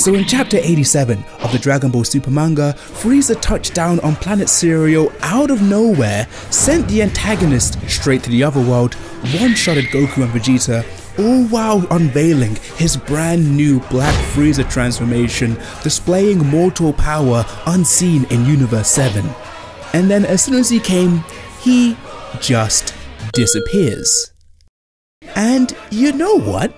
So in chapter 87 of the Dragon Ball Super manga, Freeza touched down on planet Cereal out of nowhere, sent the antagonist straight to the other world, one-shotted Goku and Vegeta, all while unveiling his brand new Black Frieza transformation, displaying mortal power unseen in Universe 7. And then as soon as he came, he just disappears. And you know what?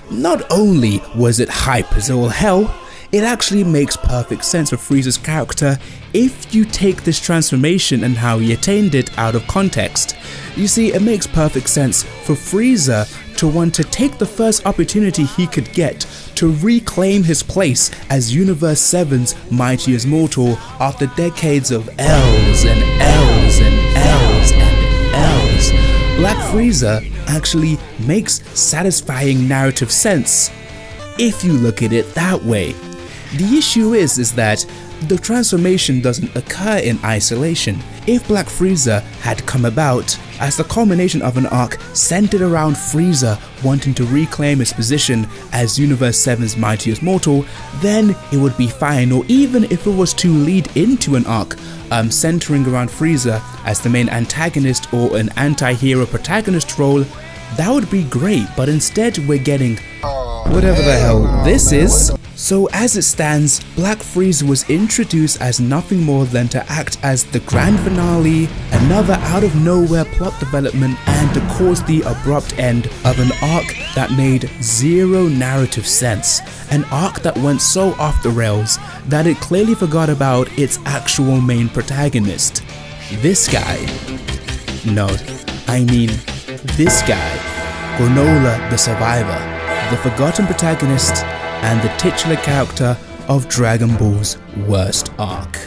Not only was it hype as all hell, it actually makes perfect sense for Frieza's character if you take this transformation and how he attained it out of context. You see, it makes perfect sense for Freeza to want to take the first opportunity he could get to reclaim his place as Universe 7's mightiest mortal after decades of L's and L's and L's and L's. Black Frieza actually makes satisfying narrative sense if you look at it that way. The issue is that the transformation doesn't occur in isolation. If Black Frieza had come about as the culmination of an arc centered around Frieza wanting to reclaim his position as Universe 7's mightiest mortal, then it would be fine. Or even if it was to lead into an arc centering around Frieza as the main antagonist or an anti-hero protagonist role, that would be great. But instead we're getting whatever the hell this is. So as it stands, Black Frieza was introduced as nothing more than to act as the grand finale, another out of nowhere plot development, and to cause the abrupt end of an arc that made zero narrative sense. An arc that went so off the rails that it clearly forgot about its actual main protagonist. This guy. No, I mean this guy. Granolah the Survivor, the forgotten protagonist and the titular character of Dragon Ball's worst arc.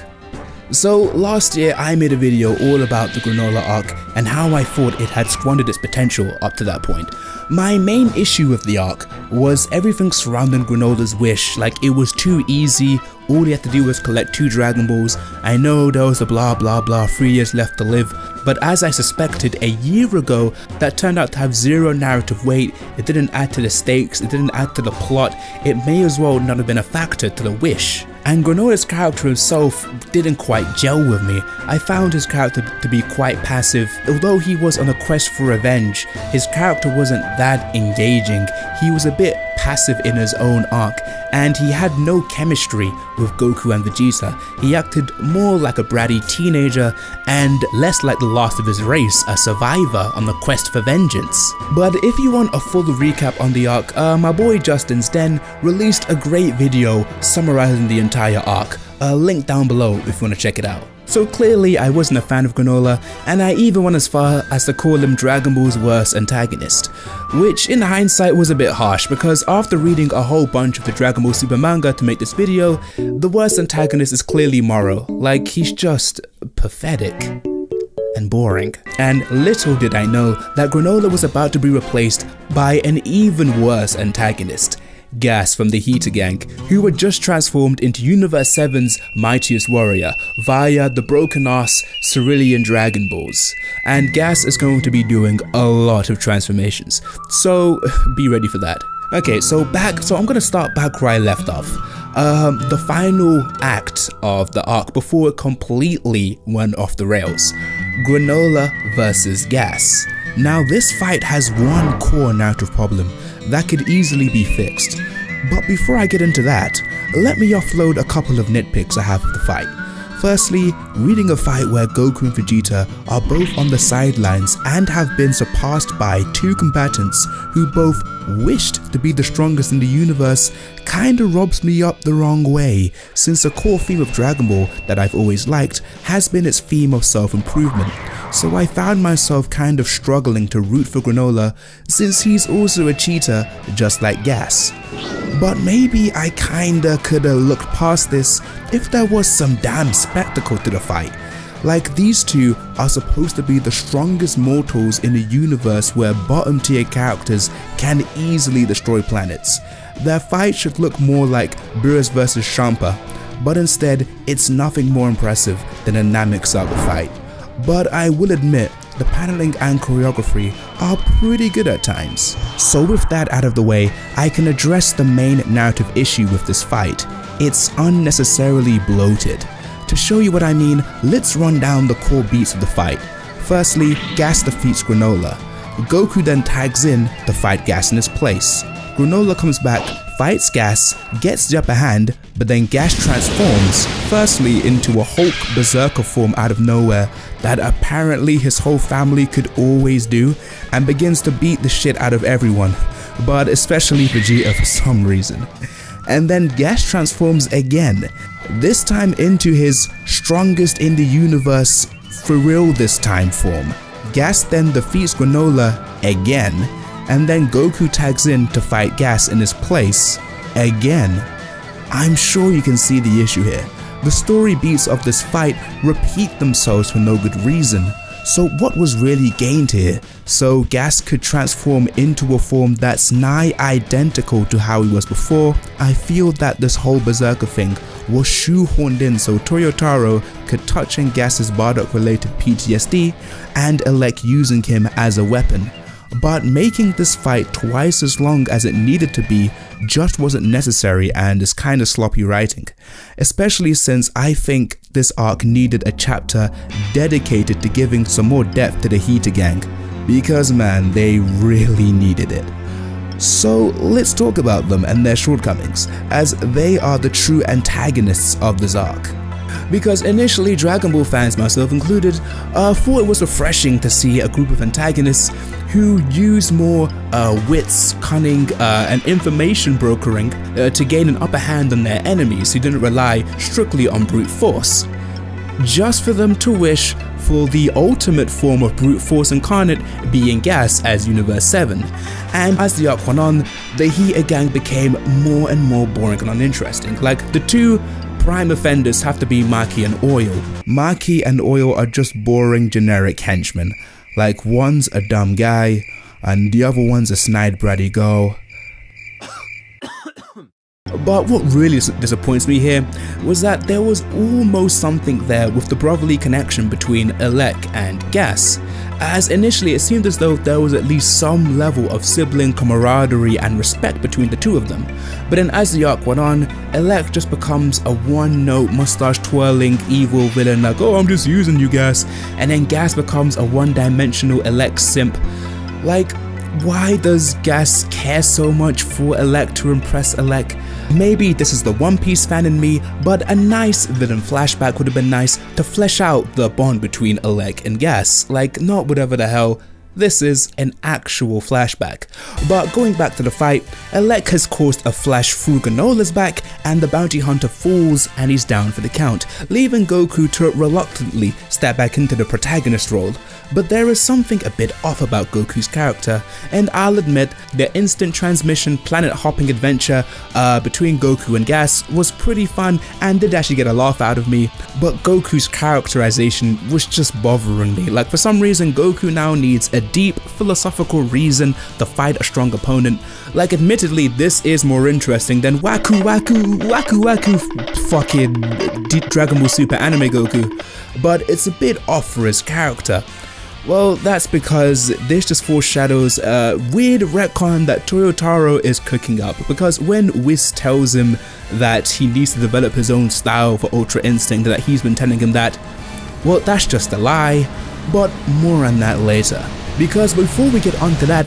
So last year I made a video all about the Granolah arc and how I thought it had squandered its potential up to that point. My main issue with the arc was everything surrounding Granolah's wish. Like, it was too easy. All he had to do was collect 2 Dragon Balls. I know there was a blah blah blah 3 years left to live, but as I suspected a year ago, that turned out to have zero narrative weight. It didn't add to the stakes, it didn't add to the plot, it may as well not have been a factor to the wish. And Granolah's character himself didn't quite gel with me. I found his character to be quite passive. Although he was on a quest for revenge, his character wasn't that engaging. He was a bit passive in his own arc, and he had no chemistry with Goku and Vegeta. He acted more like a bratty teenager and less like the last of his race, a survivor on the quest for vengeance. But if you want a full recap on the arc, my boy Justin's Den released a great video summarizing the entire arc. Link down below if you want to check it out. So clearly I wasn't a fan of Granolah, and I even went as far as to call him Dragon Ball's worst antagonist, which in hindsight was a bit harsh, because after reading a whole bunch of the Dragon Ball Super manga to make this video, the worst antagonist is clearly Moro. Like, he's just pathetic and boring. And little did I know that Granolah was about to be replaced by an even worse antagonist, Gas from the Heeter gang, who were just transformed into Universe 7's mightiest warrior via the broken-ass Cerulean Dragon Balls. And Gas is going to be doing a lot of transformations, so be ready for that. Okay, so I'm gonna start back where I left off. The final act of the arc before it completely went off the rails. Granolah versus Gas. Now this fight has one core narrative problem that could easily be fixed. But before I get into that, let me offload a couple of nitpicks I have of the fight. Firstly, reading a fight where Goku and Vegeta are both on the sidelines and have been surpassed by 2 combatants who both wished to be the strongest in the universe kinda rubs me up the wrong way, since the core theme of Dragon Ball that I've always liked has been its theme of self-improvement. So I found myself kind of struggling to root for Granolah, since he's also a cheater just like Gas. But maybe I kinda coulda looked past this if there was some damn spectacle to the fight. Like, these two are supposed to be the strongest mortals in a universe where bottom tier characters can easily destroy planets. Their fight should look more like Beerus vs Champa, but instead it's nothing more impressive than a Namek Saga fight. but I will admit the paneling and choreography are pretty good at times. So with that out of the way, I can address the main narrative issue with this fight. It's unnecessarily bloated. To show you what I mean, let's run down the core beats of the fight. Firstly, Gas defeats Granolah. Goku then tags in to fight Gas in his place. Granolah comes back, fights Gas, gets the upper hand, but then Gas transforms, firstly into a Hulk berserker form out of nowhere that apparently his whole family could always do, and begins to beat the shit out of everyone, but especially Vegeta for some reason. And then Gas transforms again, this time into his strongest in the universe, for real this time form. Gas then defeats Granolah again, and then Goku tags in to fight Gas in his place again. I'm sure you can see the issue here. The story beats of this fight repeat themselves for no good reason. So what was really gained here? So Gas could transform into a form that's nigh identical to how he was before. I feel that this whole berserker thing was shoehorned in so Toyotaro could touch on Gas's Bardock related PTSD and elect using him as a weapon. But making this fight twice as long as it needed to be just wasn't necessary and is kinda sloppy writing. Especially since I think this arc needed a chapter dedicated to giving some more depth to the Heeter gang, because man, they really needed it. So let's talk about them and their shortcomings, as they are the true antagonists of this arc. Because initially Dragon Ball fans, myself included, thought it was refreshing to see a group of antagonists who use more wits, cunning, and information brokering to gain an upper hand on their enemies who didn't rely strictly on brute force. Just for them to wish for the ultimate form of brute force incarnate being Gas as Universe 7. And as the arc went on, the Heeter gang became more and more boring and uninteresting. Like, the two prime offenders have to be Maki and Oil. Maki and Oil are just boring generic henchmen. Like, one's a dumb guy and the other one's a snide bratty girl. But what really disappoints me here was that there was almost something there with the brotherly connection between Elec and Gas, as initially it seemed as though there was at least some level of sibling camaraderie and respect between the two of them. But then as the arc went on, Elec just becomes a one-note mustache twirling evil villain like, oh, I'm just using you, Gas, and then Gas becomes a one-dimensional Elec simp. Like, why does Gas care so much for Elec to impress Elec? Maybe this is the One Piece fan in me, but a nice villain flashback would have been nice to flesh out the bond between Elec and Gas. Like, not whatever the hell. This is an actual flashback. But going back to the fight, Elec has caused a flash through Granolah's back and the bounty hunter falls and he's down for the count, leaving Goku to reluctantly step back into the protagonist role. But there is something a bit off about Goku's character, and I'll admit the instant transmission planet hopping adventure between Goku and Gas was pretty fun and did actually get a laugh out of me, but Goku's characterization was just bothering me. Like, for some reason Goku now needs a deep philosophical reason to fight a strong opponent. Like, admittedly this is more interesting than Waku fucking Dragon Ball Super Anime Goku, but it's a bit off for his character. Well, that's because this just foreshadows a weird retcon that Toyotaro is cooking up, because when Whis tells him that he needs to develop his own style for Ultra Instinct, that he's been telling him that, well, that's just a lie, but more on that later. Because before we get onto that,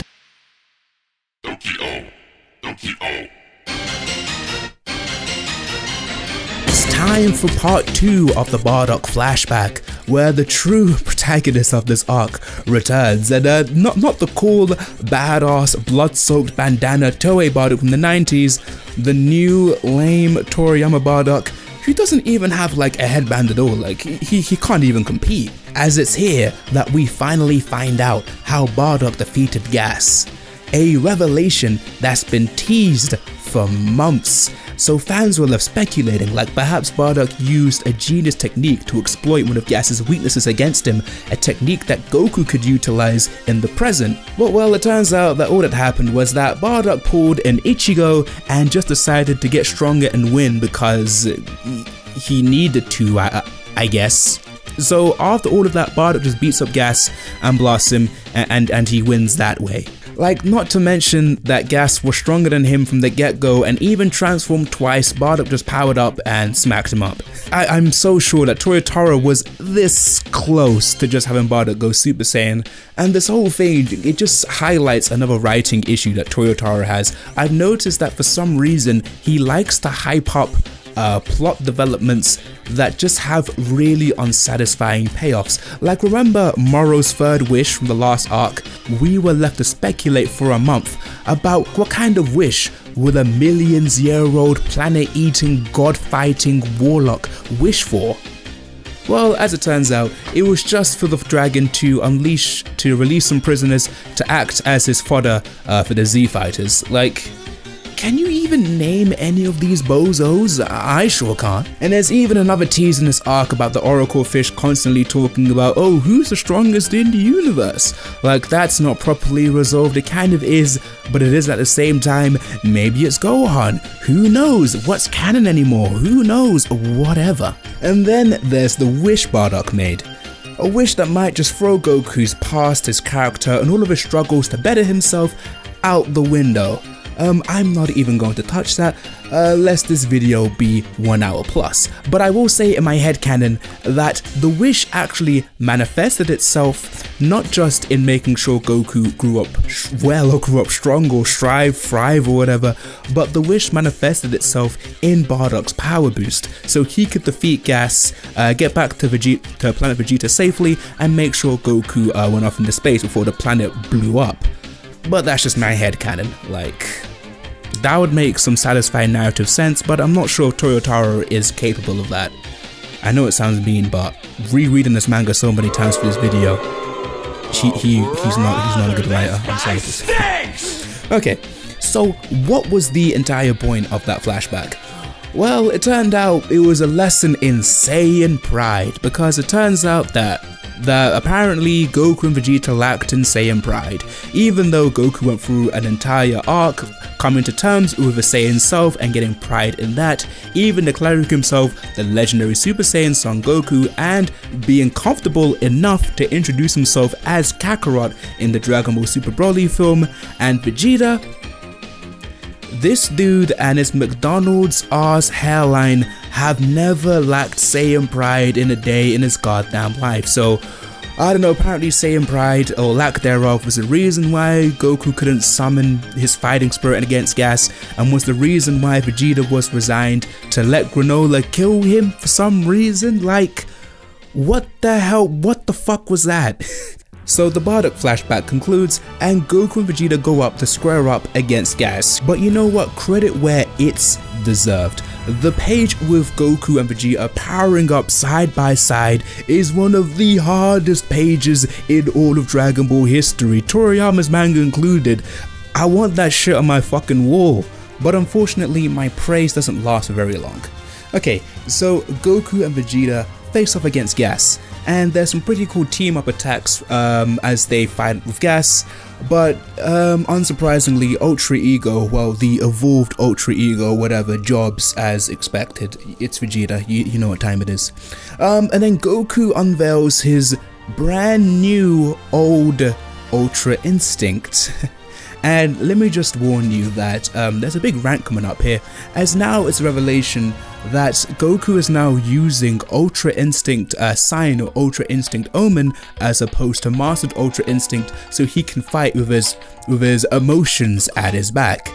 it's time for part 2 of the Bardock flashback, where the true protagonist of this arc returns, and not the cool, badass, blood-soaked bandana Toei Bardock from the 90s, the new, lame Toriyama Bardock, who doesn't even have like a headband at all. Like, he can't even compete. As it's here that we finally find out how Bardock defeated Gas. A revelation that's been teased for months. So fans were left speculating, like perhaps Bardock used a genius technique to exploit one of Gas's weaknesses against him, a technique that Goku could utilize in the present. But well, it turns out that all that happened was that Bardock pulled an Ichigo and just decided to get stronger and win because he needed to, I guess. So after all of that, Bardock just beats up Gas and blasts him, and he wins that way. Like, not to mention that Gas was stronger than him from the get-go, and even transformed twice, Bardock just powered up and smacked him up. I'm so sure that Toyotaro was this close to just having Bardock go Super Saiyan, and this whole thing, it just highlights another writing issue that Toyotaro has. I've noticed that for some reason, he likes to hype up plot developments that just have really unsatisfying payoffs. Like, remember Moro's third wish from the last arc? We were left to speculate for a month about what kind of wish would a millions-year-old planet-eating, god-fighting warlock wish for? Well, as it turns out, it was just for the dragon to release some prisoners to act as his fodder for the Z fighters. Like, can you even name any of these bozos? I sure can't. And there's even another tease in this arc about the Oracle Fish constantly talking about, oh, who's the strongest in the universe? Like, that's not properly resolved. It kind of is, but it is at the same time. Maybe it's Gohan. Who knows? What's canon anymore? Who knows? Whatever. And then there's the wish Bardock made. A wish that might just throw Goku's past, his character, and all of his struggles to better himself out the window. I'm not even going to touch that, lest this video be 1 hour plus. But I will say in my headcanon that the wish actually manifested itself not just in making sure Goku grew up well or grew up strong or thrive or whatever, but the wish manifested itself in Bardock's power boost, so he could defeat Gas, get back to planet Vegeta safely, and make sure Goku went off into space before the planet blew up. But that's just my headcanon. Like, that would make some satisfying narrative sense, but I'm not sure Toyotaro is capable of that. I know it sounds mean, but rereading this manga so many times for this video, he's not a good writer. I'm sorry to say. Okay, so what was the entire point of that flashback? Well, it turned out it was a lesson in Saiyan pride, because it turns out that apparently Goku and Vegeta lacked in Saiyan pride. Even though Goku went through an entire arc coming to terms with the Saiyan self and getting pride in that, even declaring himself the legendary Super Saiyan Son Goku, and being comfortable enough to introduce himself as Kakarot in the Dragon Ball Super Broly film, and Vegeta, this dude and his McDonald's arse hairline have never lacked Saiyan pride in a day in his goddamn life. So, I don't know, apparently Saiyan pride, or lack thereof, was the reason why Goku couldn't summon his fighting spirit against Gas, and was the reason why Vegeta was resigned to let Granolah kill him for some reason. Like, what the hell, what the fuck was that? So the Bardock flashback concludes, and Goku and Vegeta go up to square up against Gas. But you know what? Credit where it's deserved. The page with Goku and Vegeta powering up side by side is one of the hardest pages in all of Dragon Ball history, Toriyama's manga included. I want that shit on my fucking wall. But unfortunately, my praise doesn't last for very long. Okay, so Goku and Vegeta face off against Gas, and there's some pretty cool team up attacks as they fight with Gas, but unsurprisingly Ultra Ego, well, the evolved Ultra Ego, whatever, jobs as expected. It's Vegeta, you know what time it is. And then Goku unveils his brand new old Ultra Instinct. And let me just warn you that there's a big rant coming up here, as now it's a revelation that Goku is now using Ultra Instinct Saiyan or Ultra Instinct Omen as opposed to Mastered Ultra Instinct, so he can fight with his emotions at his back.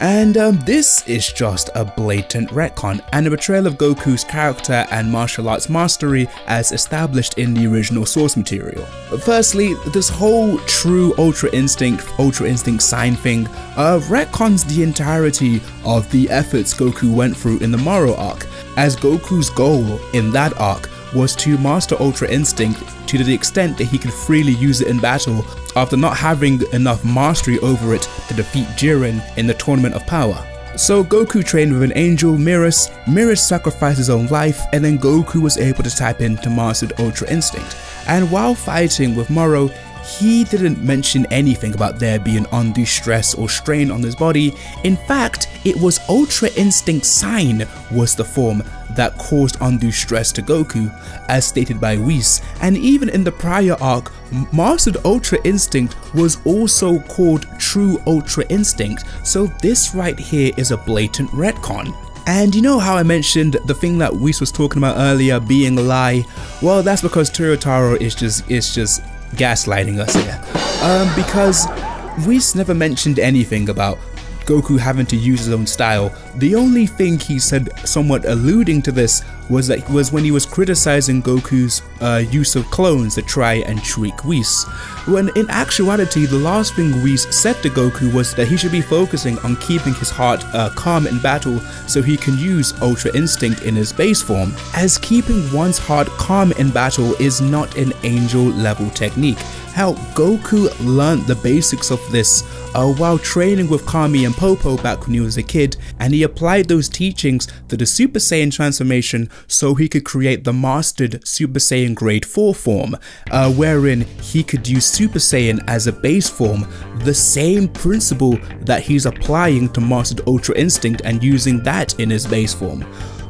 And this is just a blatant retcon and a betrayal of Goku's character and martial arts mastery as established in the original source material. Firstly, this whole true Ultra Instinct Saiyan thing retcons the entirety of the efforts Goku went through in the Moro arc, as Goku's goal in that arc was to master Ultra Instinct to the extent that he could freely use it in battle after not having enough mastery over it to defeat Jiren in the Tournament of Power. So Goku trained with an angel, Mirus sacrificed his own life, and then Goku was able to tap into Mastered Ultra Instinct. And while fighting with Moro, he didn't mention anything about there being undue stress or strain on his body. In fact, it was Ultra Instinct Saiyan was the form that caused undue stress to Goku, as stated by Whis, and even in the prior arc, Mastered Ultra Instinct was also called True Ultra Instinct, so this right here is a blatant retcon. And you know how I mentioned the thing that Whis was talking about earlier being a lie? Well, that's because Toyotaro is just gaslighting us here. Because Whis never mentioned anything about Goku having to use his own style. The only thing he said, somewhat alluding to this, was when he was criticizing Goku's use of clones to try and trick Whis. When in actuality, the last thing Whis said to Goku was that he should be focusing on keeping his heart calm in battle so he can use Ultra Instinct in his base form, as keeping one's heart calm in battle is not an angel level technique. Hell, Goku learned the basics of this while training with Kami and Popo back when he was a kid, and he applied those teachings to the Super Saiyan transformation so he could create the mastered Super Saiyan Grade 4 form, wherein he could use Super Saiyan as a base form, the same principle that he's applying to Mastered Ultra Instinct and using that in his base form.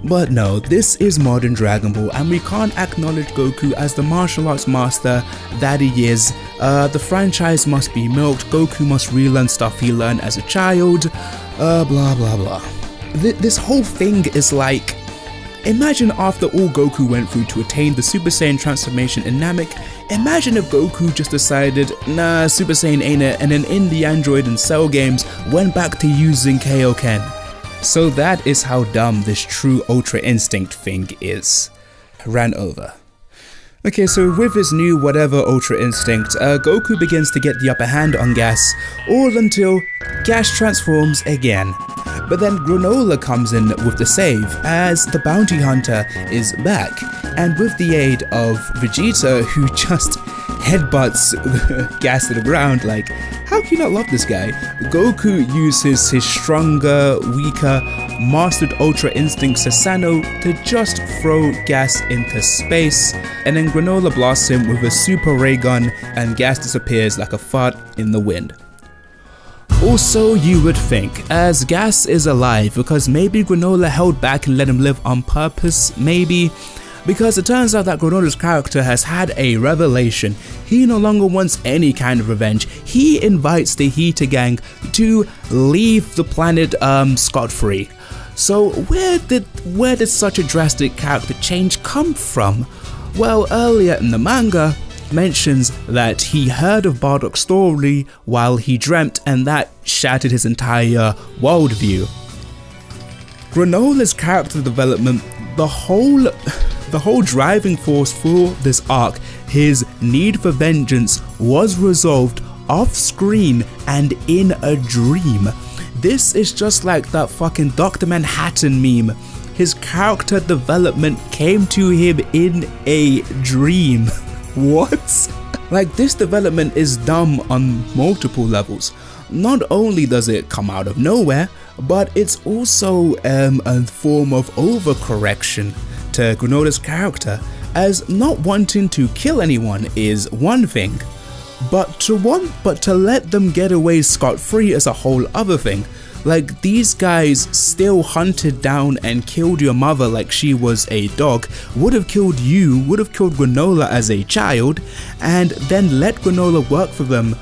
But no, this is modern Dragon Ball and we can't acknowledge Goku as the martial arts master that he is. The franchise must be milked, Goku must relearn stuff he learned as a child, blah blah blah. This whole thing is like, imagine after all Goku went through to attain the Super Saiyan transformation in Namek, imagine if Goku just decided, nah, Super Saiyan ain't it, and then in the Android and Cell games went back to using Kaioken. So that is how dumb this True Ultra Instinct thing is. Ran over. Okay, so with his new whatever Ultra Instinct, Goku begins to get the upper hand on Gas, all until Gas transforms again. But then Granolah comes in with the save, as the bounty hunter is back, and with the aid of Vegeta, who just headbutts Gas to the ground. Like, how can you not love this guy? Goku uses his stronger, weaker, mastered Ultra Instinct Sasano to just throw Gas into space, and then Granolah blasts him with a super ray gun and Gas disappears like a fart in the wind. Also, you would think, as Gas is alive, because maybe Granolah held back and let him live on purpose, maybe? Because it turns out that Granolah's character has had a revelation. He no longer wants any kind of revenge. He invites the Heeter gang to leave the planet scot-free. So where did such a drastic character change come from? Well, earlier in the manga mentions that he heard of Bardock's story while he dreamt, and that shattered his entire worldview. Granolah's character development, the whole driving force for this arc, his need for vengeance, was resolved off screen and in a dream. This is just like that fucking Dr. Manhattan meme. His character development came to him in a dream. What? Like, this development is dumb on multiple levels. Not only does it come out of nowhere, but it's also a form of overcorrection to Granolah's character, as not wanting to kill anyone is one thing, but to let them get away scot-free is a whole other thing. Like, these guys still hunted down and killed your mother like she was a dog, would have killed you, would have killed Granolah as a child, and then let Granolah work for them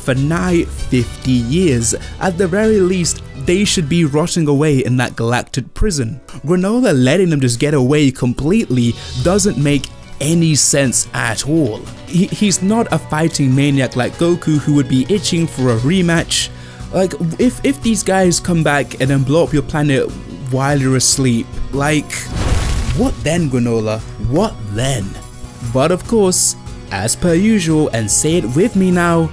for nigh 50 years. At the very least, they should be rotting away in that galactic prison. Granolah letting them just get away completely doesn't make any sense at all. He's not a fighting maniac like Goku, who would be itching for a rematch. Like, if these guys come back and then blow up your planet while you're asleep, like, what then, Granolah? What then? But of course, as per usual, and say it with me now,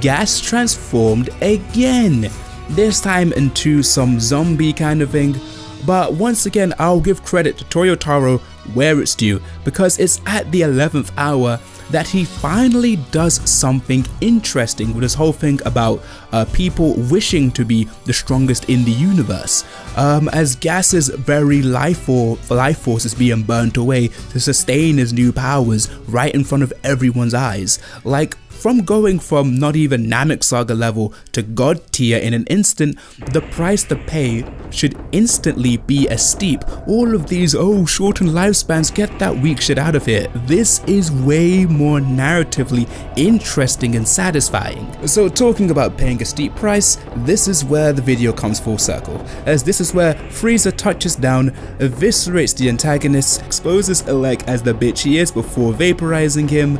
Gas transformed again, this time into some zombie kind of thing. But once again, I'll give credit to Toyotaro where it's due, because it's at the 11th hour that he finally does something interesting with this whole thing about people wishing to be the strongest in the universe, as Gas's very life force is being burnt away to sustain his new powers right in front of everyone's eyes. Like, from going from not even Namek Saga level to God tier in an instant, the price to pay should instantly be as steep. All of these, oh, shortened lifespans, get that weak shit out of here. This is way more narratively interesting and satisfying. So talking about paying a steep price, this is where the video comes full circle, as this is where Freeza touches down, eviscerates the antagonist, exposes Elec as the bitch he is before vaporizing him,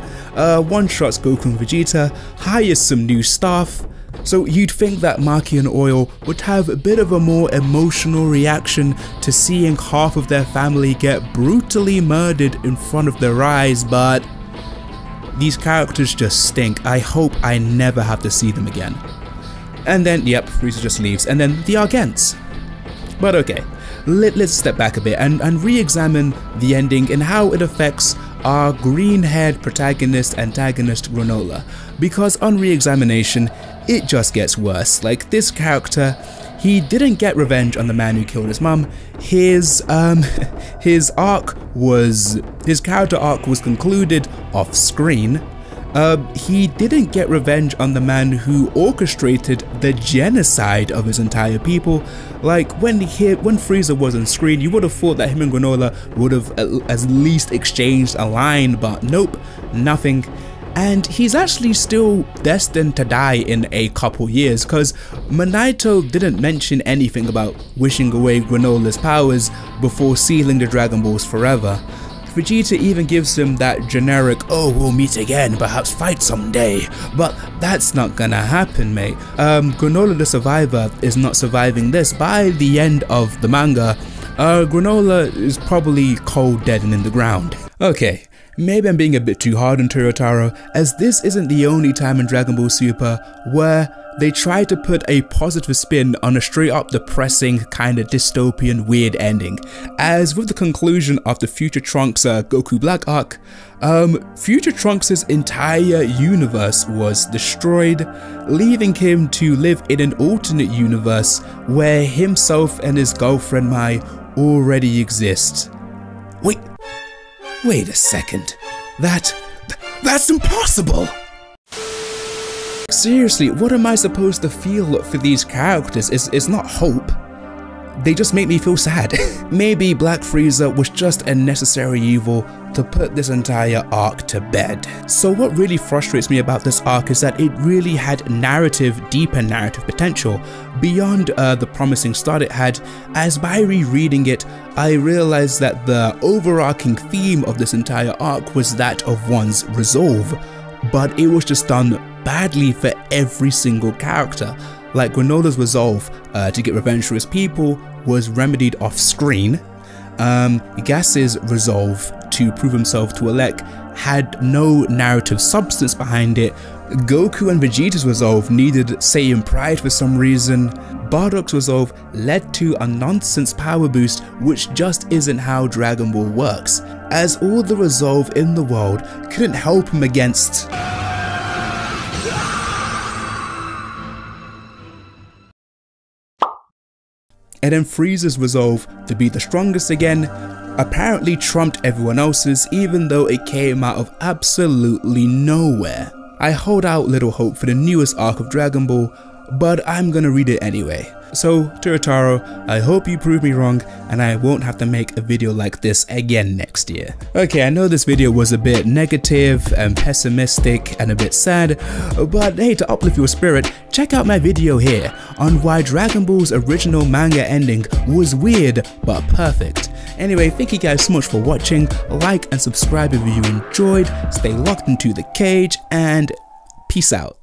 one-shots Goku and Vegeta, hires some new staff. So you'd think that Maki and Oil would have a bit of a more emotional reaction to seeing half of their family get brutally murdered in front of their eyes, but these characters just stink. I hope I never have to see them again. And then, yep, Freeza just leaves, and then the arc ends. But okay, let's step back a bit and re-examine the ending and how it affects our green-haired protagonist antagonist Granolah, because on re-examination it just gets worse. Like, this character, he didn't get revenge on the man who killed his mum. His character arc was concluded off screen. He didn't get revenge on the man who orchestrated the genocide of his entire people. Like, when Freeza was on screen, you would have thought that him and Granolah would have at least exchanged a line, but nope, nothing. And he's actually still destined to die in a couple years, because Minato didn't mention anything about wishing away Granolah's powers before sealing the Dragon Balls forever. Vegeta even gives him that generic, oh, we'll meet again, perhaps fight someday, but that's not gonna happen, mate. Granolah the Survivor is not surviving this. By the end of the manga, Granolah is probably cold dead and in the ground. Okay, maybe I'm being a bit too hard on Toyotaro, as this isn't the only time in Dragon Ball Super where they try to put a positive spin on a straight up depressing, kinda dystopian, weird ending. As with the conclusion of the Future Trunks Goku Black Arc, Future Trunks' entire universe was destroyed, leaving him to live in an alternate universe where himself and his girlfriend Mai already exist. Wait a second, that's impossible! Seriously, what am I supposed to feel for these characters? It's not hope. They just make me feel sad. Maybe Black Frieza was just a necessary evil to put this entire arc to bed. So what really frustrates me about this arc is that it really had deeper narrative potential beyond the promising start it had, as by rereading it, I realized that the overarching theme of this entire arc was that of one's resolve, but it was just done badly for every single character. Like, Granolah's resolve to get revenge for his people was remedied off screen. Gas's resolve to prove himself to Elec had no narrative substance behind it. Goku and Vegeta's resolve needed Saiyan pride for some reason. Bardock's resolve led to a nonsense power boost, which just isn't how Dragon Ball works, as all the resolve in the world couldn't help him against and then Frieza's resolve to be the strongest again apparently trumped everyone else's, even though it came out of absolutely nowhere. I hold out little hope for the newest arc of Dragon Ball, but I'm gonna read it anyway. So, Toyotaro, I hope you prove me wrong and I won't have to make a video like this again next year. Okay, I know this video was a bit negative and pessimistic and a bit sad, but hey, to uplift your spirit, check out my video here on why Dragon Ball's original manga ending was weird but perfect. Anyway, thank you guys so much for watching. Like and subscribe if you enjoyed, stay locked into the cage, and peace out.